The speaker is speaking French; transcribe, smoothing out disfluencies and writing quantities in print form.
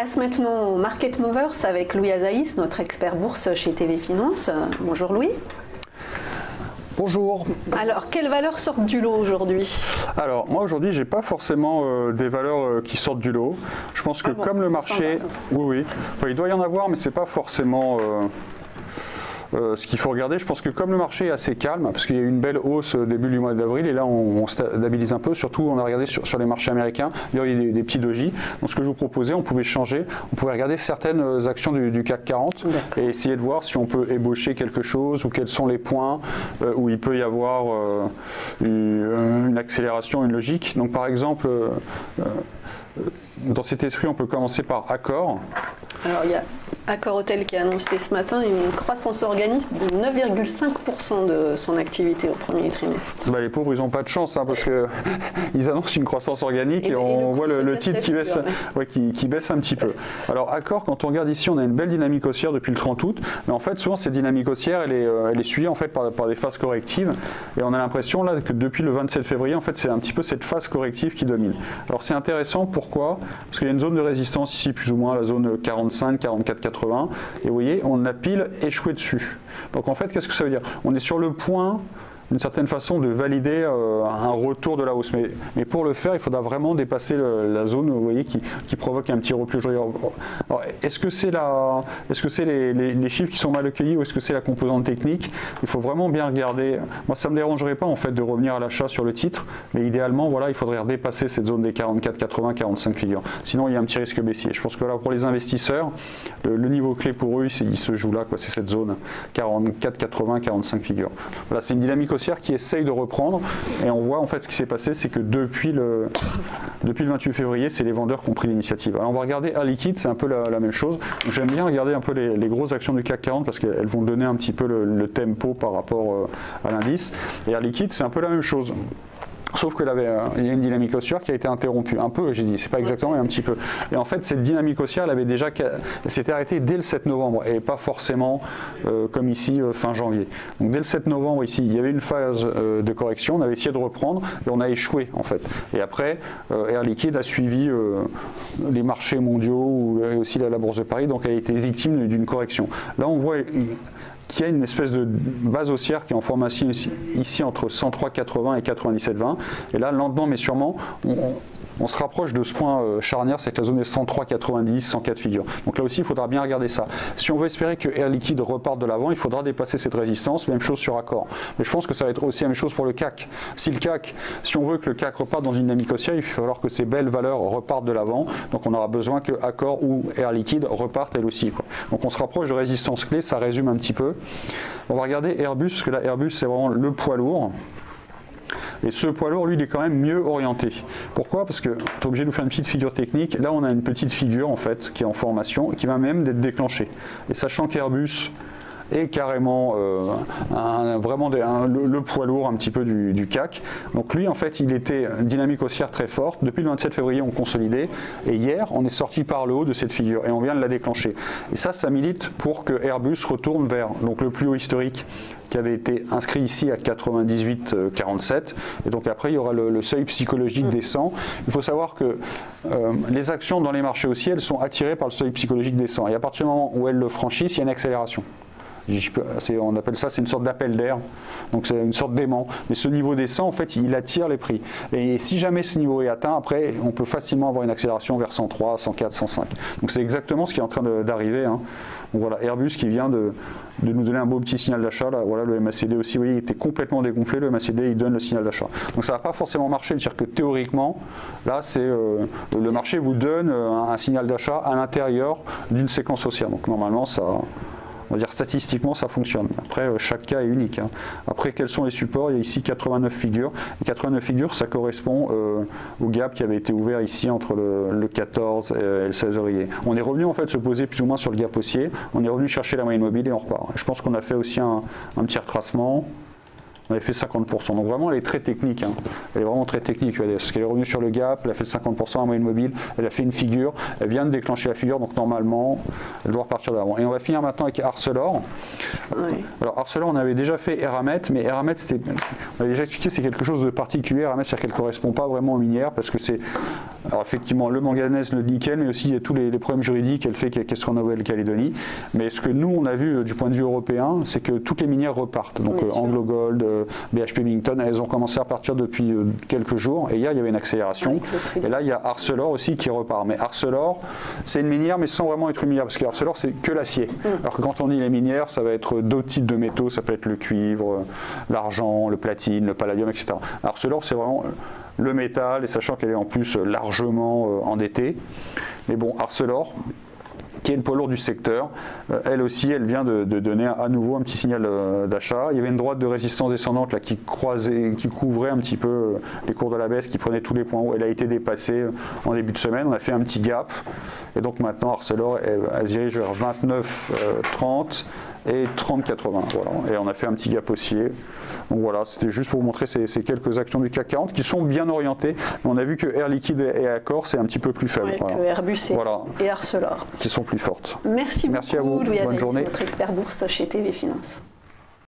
Place maintenant au Market Movers avec Louis Azaïs, notre expert bourse chez TV Finance. Bonjour Louis. Bonjour. Alors, quelles valeurs sortent du lot aujourd'hui? Alors, moi aujourd'hui, j'ai pas forcément des valeurs qui sortent du lot. Je pense que comme le marché, oui, enfin, il doit y en avoir, mais c'est pas forcément ce qu'il faut regarder. Je pense que comme le marché est assez calme, parce qu'il y a eu une belle hausse début du mois d'avril, et là on stabilise un peu, surtout on a regardé sur les marchés américains, il y a des petits dojis. Donc ce que je vous proposais, on pouvait changer, on pouvait regarder certaines actions du CAC 40 et essayer de voir si on peut ébaucher quelque chose ou quels sont les points où il peut y avoir une accélération, une logique. Donc par exemple, dans cet esprit, on peut commencer par Accor. Alors il y a Accor Hotel qui a annoncé ce matin une croissance organique de 9,5% de son activité au premier trimestre. Bah, les pauvres, ils n'ont pas de chance hein, parce qu'ils annoncent une croissance organique et on voit le titre qui baisse, qui baisse un petit peu. Alors Accor, quand on regarde ici, on a une belle dynamique haussière depuis le 30 août, mais en fait souvent cette dynamique haussière, elle est suivie en fait par des phases correctives et on a l'impression là que depuis le 27 février, en fait c'est un petit peu cette phase corrective qui domine. Alors c'est intéressant, pourquoi? Parce qu'il y a une zone de résistance ici, plus ou moins la zone 45, 44, 80, et vous voyez, on a pile échoué dessus. Donc en fait, qu'est-ce que ça veut dire? On est sur le point, d'une certaine façon, de valider un retour de la hausse. Mais pour le faire, il faudra vraiment dépasser la zone, vous voyez, qui provoque un petit recul. Est-ce que c'est les chiffres qui sont mal accueillis ou est-ce que c'est la composante technique? Il faut vraiment bien regarder. Moi, ça ne me dérangerait pas en fait de revenir à l'achat sur le titre, mais idéalement, voilà, il faudrait dépasser cette zone des 44, 80, 45 figures. Sinon, il y a un petit risque baissier. Je pense que là, pour les investisseurs, le niveau clé pour eux, il se joue là, c'est cette zone 44, 80, 45 figures. Voilà, c'est une dynamique qui essaye de reprendre et on voit en fait ce qui s'est passé, c'est que depuis le 28 février, c'est les vendeurs qui ont pris l'initiative. Alors on va regarder Air Liquide, c'est un peu la même chose. J'aime bien regarder un peu les grosses actions du CAC 40 parce qu'elles vont donner un petit peu le tempo par rapport à l'indice. Et Air Liquide, c'est un peu la même chose. Sauf que là, il y a une dynamique haussière qui a été interrompue. Un peu, j'ai dit, c'est pas exactement, mais un petit peu. Et en fait, cette dynamique haussière, elle s'était arrêtée dès le 7 novembre et pas forcément comme ici, fin janvier. Donc dès le 7 novembre, ici, il y avait une phase de correction, on avait essayé de reprendre et on a échoué en fait. Et après, Air Liquide a suivi les marchés mondiaux et aussi la Bourse de Paris, donc elle a été victime d'une correction. Là, on voit qu'il y a une espèce de base haussière qui est en formation ici entre 103,80 et 97,20. Et là, lentement mais sûrement, on se rapproche de ce point charnière, c'est que la zone est 103,90, 104 figures. Donc là aussi, il faudra bien regarder ça. Si on veut espérer que Air Liquide reparte de l'avant, il faudra dépasser cette résistance. Même chose sur Accor. Mais je pense que ça va être aussi la même chose pour le CAC. Si on veut que le CAC reparte dans une dynamique haussière, il va falloir que ces belles valeurs repartent de l'avant. Donc on aura besoin que Accor ou Air Liquide repartent elles aussi. Donc on se rapproche de résistance clé, ça résume un petit peu. On va regarder Airbus, parce que là Airbus c'est vraiment le poids lourd. Et ce poids lourd, lui, il est quand même mieux orienté. Pourquoi? Parce que tu es obligé de nous faire une petite figure technique. Là, on a une petite figure, en fait, qui est en formation, et qui va même d'être déclenchée. Et sachant qu'Airbus est carrément vraiment le poids lourd un petit peu du CAC. Donc lui, en fait, il était une dynamique haussière très forte. Depuis le 27 février, on consolidait. Et hier, on est sorti par le haut de cette figure et on vient de la déclencher. Et ça milite pour que Airbus retourne vers donc, le plus haut historique qui avait été inscrit ici à 98,47. Et donc après, il y aura le seuil psychologique descend. Il faut savoir que les actions dans les marchés haussiers, elles sont attirées par le seuil psychologique descend. Et à partir du moment où elles le franchissent, il y a une accélération. On appelle ça, c'est une sorte d'appel d'air, donc c'est une sorte d'aimant. Mais ce niveau descend, en fait, il attire les prix. Et si jamais ce niveau est atteint, après, on peut facilement avoir une accélération vers 103, 104, 105. Donc c'est exactement ce qui est en train d'arriver. Hein. Donc voilà, Airbus qui vient de nous donner un beau petit signal d'achat. Voilà, le MACD aussi, vous voyez, il était complètement dégonflé. Le MACD, il donne le signal d'achat. Donc ça ne va pas forcément marcher, c'est-à-dire que théoriquement, là, le marché vous donne un signal d'achat à l'intérieur d'une séquence haussière. Donc normalement, ça... On va dire statistiquement ça fonctionne. Après chaque cas est unique. Hein. Après quels sont les supports? Il y a ici 89 figures. Et 89 figures ça correspond au gap qui avait été ouvert ici entre le 14 et le 16 février. On est revenu en fait se poser plus ou moins sur le gap haussier. On est revenu chercher la moyenne mobile et on repart. Je pense qu'on a fait aussi un petit retracement. On avait fait 50%. Donc vraiment, elle est très technique. Hein. Elle est vraiment très technique. Parce qu'elle est revenue sur le gap, elle a fait 50% en moyenne mobile, elle a fait une figure, elle vient de déclencher la figure, donc normalement, elle doit repartir de l'avant. Et on va finir maintenant avec Arcelor. Oui. Alors Arcelor, on avait déjà fait Eramet, mais Eramet, on avait déjà expliqué, c'est quelque chose de particulier. Eramet, c'est-à-dire qu'elle ne correspond pas vraiment aux minières, parce que c'est, alors effectivement, le manganèse, le nickel, mais aussi il y a tous les problèmes juridiques qu'elle fait, qu'est-ce qu'en Nouvelle-Calédonie. Mais ce que nous, on a vu du point de vue européen, c'est que toutes les minières repartent. Donc AngloGold, BHP Billiton, elles ont commencé à repartir depuis quelques jours, et hier, il y avait une accélération. Et là, il y a Arcelor aussi qui repart. Mais Arcelor, c'est une minière, mais sans vraiment être une minière, parce que Arcelor, c'est que l'acier. Alors que quand on dit les minières, ça va être d'autres types de métaux, ça peut être le cuivre, l'argent, le platine, le palladium, etc. Arcelor, c'est vraiment le métal, et sachant qu'elle est en plus largement endettée. Mais bon, Arcelor, qui est le poids lourd du secteur, elle aussi, elle vient de donner à nouveau un petit signal d'achat. Il y avait une droite de résistance descendante là, qui couvrait un petit peu les cours de la baisse, qui prenait tous les points hauts. Elle a été dépassée en début de semaine. On a fait un petit gap. Et donc maintenant, Arcelor, elle se dirige vers 29,30 et 30,80. Voilà. Et on a fait un petit gap haussier. Donc voilà, c'était juste pour vous montrer ces quelques actions du CAC 40 qui sont bien orientées. Mais on a vu que Air Liquide et Accor, c'est un petit peu plus faible. Oui, que Airbus et Arcelor. Qui sont plus fortes. Merci beaucoup, à vous. Louis Bonne journée. Notre expert bourse chez TV Finance.